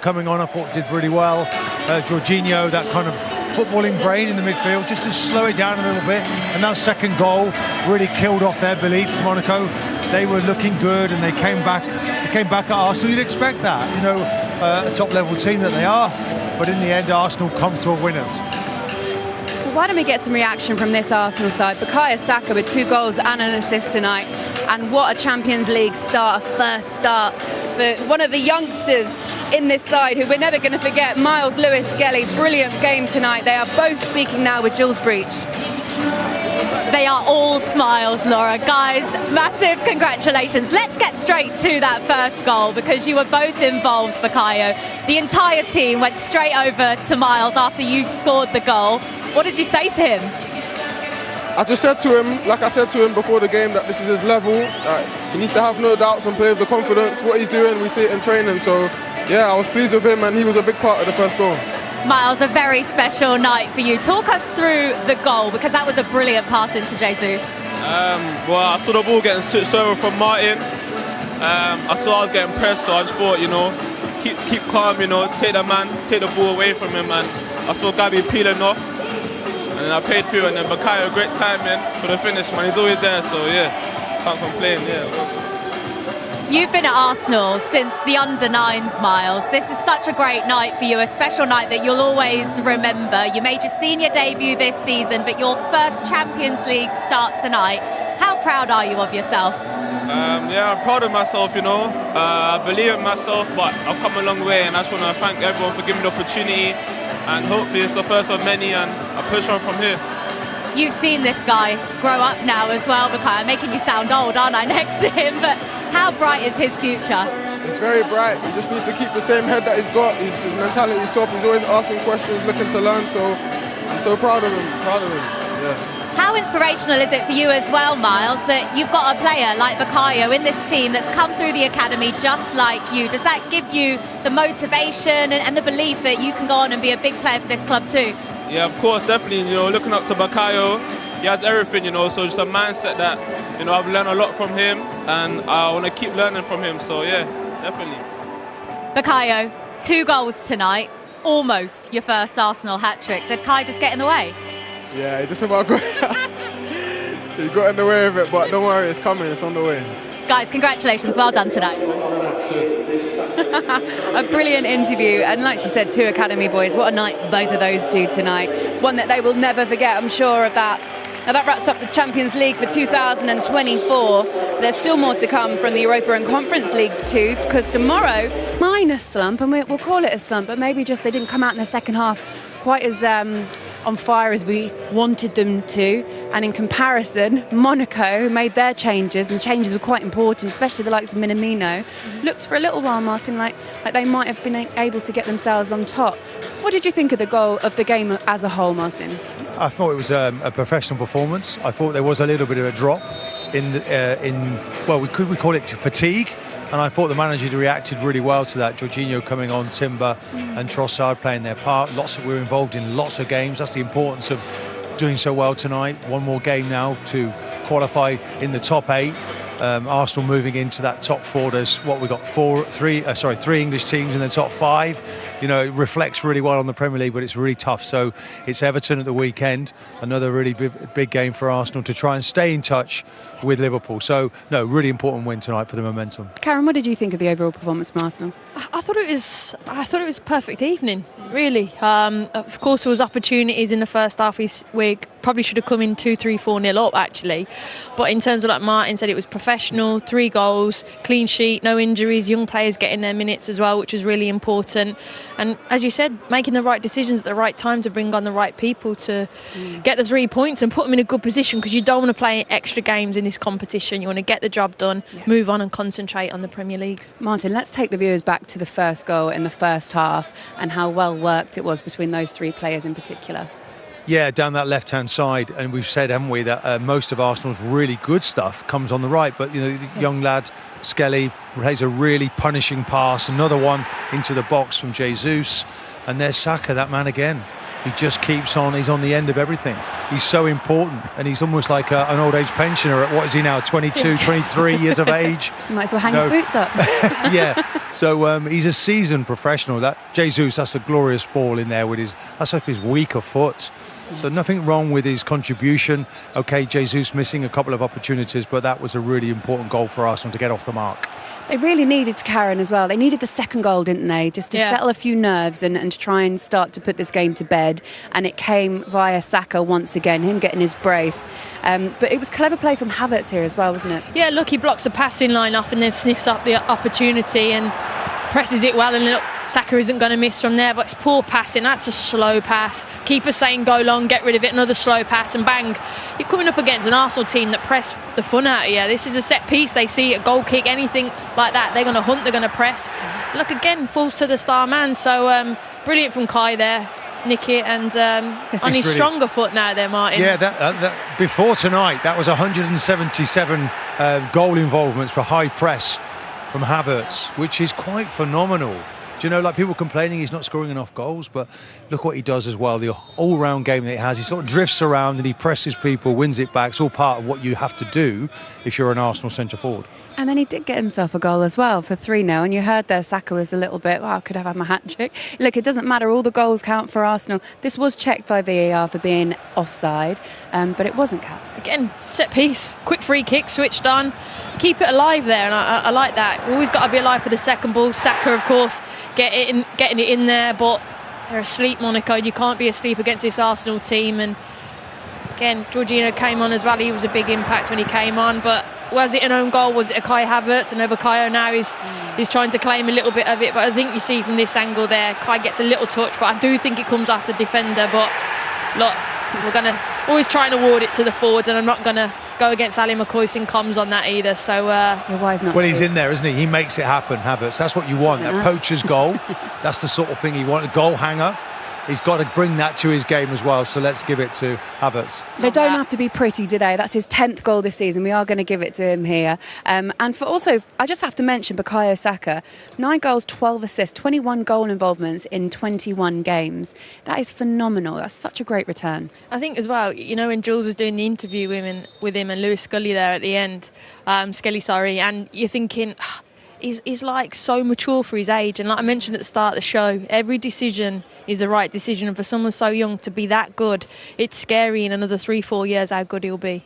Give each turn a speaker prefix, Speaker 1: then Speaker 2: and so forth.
Speaker 1: coming on, I thought did really well. Jorginho, that kind of footballing brain in the midfield, just to slow it down a little bit. And that second goal really killed off their belief. Monaco, they were looking good and they came back at Arsenal. You'd expect that, you know, a top-level team that they are. But in the end, Arsenal comfortable winners.
Speaker 2: Well, why don't we get some reaction from this Arsenal side? Bukayo Saka with 2 goals and an assist tonight. And what a Champions League start, a first start for one of the youngsters in this side who we're never going to forget, Myles Skelly. Brilliant game tonight. They are both speaking now with Jules Breach.
Speaker 3: They are all smiles, Laura. Guys, massive congratulations. Let's get straight to that first goal because you were both involved, Bukayo. The entire team went straight over to Myles after you scored the goal. What did you say to him?
Speaker 4: I just said to him, like I said to him before the game, that this is his level. He needs to have no doubts and play with the confidence. What he's doing, we see it in training. So, yeah, I was pleased with him and he was a big part of the first goal.
Speaker 3: Myles, a very special night for you. Talk us through the goal because that was a brilliant pass into Jesus.
Speaker 5: Well, I saw the ball getting switched over from Martin. I saw I was getting pressed, so I just thought, you know, keep calm, you know, take the ball away from him. And I saw Gabby peeling off. And then I played through, and then Bukayo, great timing for the finish, man. He's always there, so yeah, can't complain, yeah.
Speaker 3: You've been at Arsenal since the under-9s, Myles. This is such a great night for you, a special night that you'll always remember. You made your senior debut this season, but your first Champions League start tonight. How proud are you of yourself?
Speaker 5: Yeah, I'm proud of myself, you know. I believe in myself, but I've come a long way, and I just want to thank everyone for giving me the opportunity. And hopefully it's the first of many, and I push on from here.
Speaker 3: You've seen this guy grow up now as well, Bukayo. I'm making you sound old, aren't I, next to him? But how bright is his future?
Speaker 4: It's very bright. He just needs to keep the same head that he's got. His mentality is top. He's always asking questions, looking to learn. So I'm so proud of him. Yeah.
Speaker 3: How inspirational is it for you as well, Myles, that you've got a player like Bukayo in this team that's come through the academy just like you? Does that give you the motivation and the belief that you can go on and be a big player for this club too?
Speaker 5: Yeah, of course, definitely. You know, looking up to Bukayo, he has everything, you know, so just a mindset that, you know, I've learned a lot from him and I want to keep learning from him. So yeah, definitely.
Speaker 3: Bukayo, 2 goals tonight, almost your first Arsenal hat-trick. Did Kai just get in the way?
Speaker 4: Yeah, he just about got he got in the way of it, but don't worry, it's coming, it's on the way.
Speaker 3: Guys, congratulations, well done tonight.
Speaker 2: A brilliant interview, and like she said, 2 academy boys. What a night both of those do tonight. One that they will never forget, I'm sure of that. Now that wraps up the Champions League for 2024. There's still more to come from the Europa and Conference Leagues too, because tomorrow, minor slump, and we'll call it a slump, but maybe just they didn't come out in the second half quite as on fire as we wanted them to, and in comparison Monaco made their changes, and the changes were quite important, especially the likes of Minamino. Looked for a little while, Martin, like they might have been able to get themselves on top. What did you think of the game as a whole, Martin?
Speaker 1: I thought it was a professional performance. I thought there was a little bit of a drop we call it fatigue. And I thought the manager reacted really well to that. Jorginho coming on, Timber and Trossard playing their part. We're involved in lots of games. That's the importance of doing so well tonight. One more game now to qualify in the top 8. Arsenal moving into that top 4. There's what we got 3 English teams in the top 5. You know, it reflects really well on the Premier League, but it's really tough. So it's Everton at the weekend, another really big game for Arsenal to try and stay in touch with Liverpool. So no, really important win tonight for the momentum.
Speaker 2: Karen, what did you think of the overall performance from Arsenal?
Speaker 6: I thought it was a perfect evening, really. Of course, there was opportunities in the first half. We probably should have come in 2-3, 4-0 up actually. But in terms of, like Martin said, it was professional, 3 goals, clean sheet, no injuries, young players getting their minutes as well, which was really important. And as you said, making the right decisions at the right time to bring on the right people to get the 3 points and put them in a good position, because you don't want to play extra games in this competition. You want to get the job done, move on and concentrate on the Premier League.
Speaker 2: Martin, let's take the viewers back to the first goal in the first half and how well worked it was between those 3 players in particular.
Speaker 1: Yeah, down that left-hand side, and we've said, haven't we, that most of Arsenal's really good stuff comes on the right. But you know, the young lad Skelly plays a really punishing pass, another one into the box from Jesus, and there's Saka, that man again. He just keeps on. He's on the end of everything. he's so important, and he's almost like an old age pensioner at, what is he now, 22, 23 years of age.
Speaker 2: You might as well hang his boots up.
Speaker 1: Yeah, so he's a seasoned professional. That Jesus, that's a glorious ball in there with that's off his weaker foot. So nothing wrong with his contribution. Okay, Jesus missing a couple of opportunities, but that was a really important goal for Arsenal to get off the mark.
Speaker 2: They really needed Karen as well. They needed the second goal, didn't they? Just to settle a few nerves and to try and start to put this game to bed. And it came via Saka once again, him getting his brace. But it was clever play from Havertz here as well, wasn't it?
Speaker 6: Yeah, look, he blocks the passing line off and then sniffs up the opportunity and presses it well, and look, Saka isn't going to miss from there, but it's poor passing. That's a slow pass. Keeper saying go long, get rid of it, another slow pass, and bang. You're coming up against an Arsenal team that press the fun out of you. This is a set piece. They see a goal kick, anything like that, they're going to hunt, they're going to press. Look, again, falls to the star man. So brilliant from Kai there. Nick it, and on his stronger foot now there, Martin.
Speaker 1: Yeah, that before tonight, that was 177 goal involvements for high press from Havertz, which is quite phenomenal. Do you know, like, people complaining he's not scoring enough goals, but look what he does as well, the all-round game that he has. He sort of drifts around and he presses people, wins it back. It's all part of what you have to do if you're an Arsenal centre-forward.
Speaker 2: And then he did get himself a goal as well for 3-0. And you heard there Saka was a little bit, I could have had my hat-trick. Look, it doesn't matter. All the goals count for Arsenal. This was checked by VAR for being offside, but it wasn't, Kaz.
Speaker 6: Again, set piece, quick free kick, switched on. Keep it alive there, and I like that. Always got to be alive for the second ball. Saka, of course, getting it in there, but they're asleep, Monaco. You can't be asleep against this Arsenal team. And again, Jorginho came on as well. He was a big impact when he came on, but was it an own goal? Was it a Kai Havertz? And Bukayo now is trying to claim a little bit of it, but I think you see from this angle there, Kai gets a little touch, but I do think it comes after the defender. But look, we're going to always try and award it to the forwards, and I'm not going to go against Ali McCoy's in comms on that either. So
Speaker 2: wise not.
Speaker 1: Well, he's in there, isn't he? He makes it happen, Havertz. That's what you want, that poacher's goal. That's the sort of thing you want, a goal hanger. He's got to bring that to his game as well, so let's give it to Havertz.
Speaker 2: They don't have to be pretty, do they? That's his 10th goal this season. We are going to give it to him here. And for also, I just have to mention Bukayo Saka, 9 goals, 12 assists, 21 goal involvements in 21 games. That is phenomenal. That's such a great return.
Speaker 6: I think as well, you know, when Jules was doing the interview with him and Lewis Skelly there at the end, Skelly, sorry, and you're thinking, he's like so mature for his age, and like I mentioned at the start of the show, every decision is the right decision, and for someone so young to be that good, it's scary in another 3-4 years how good he'll be.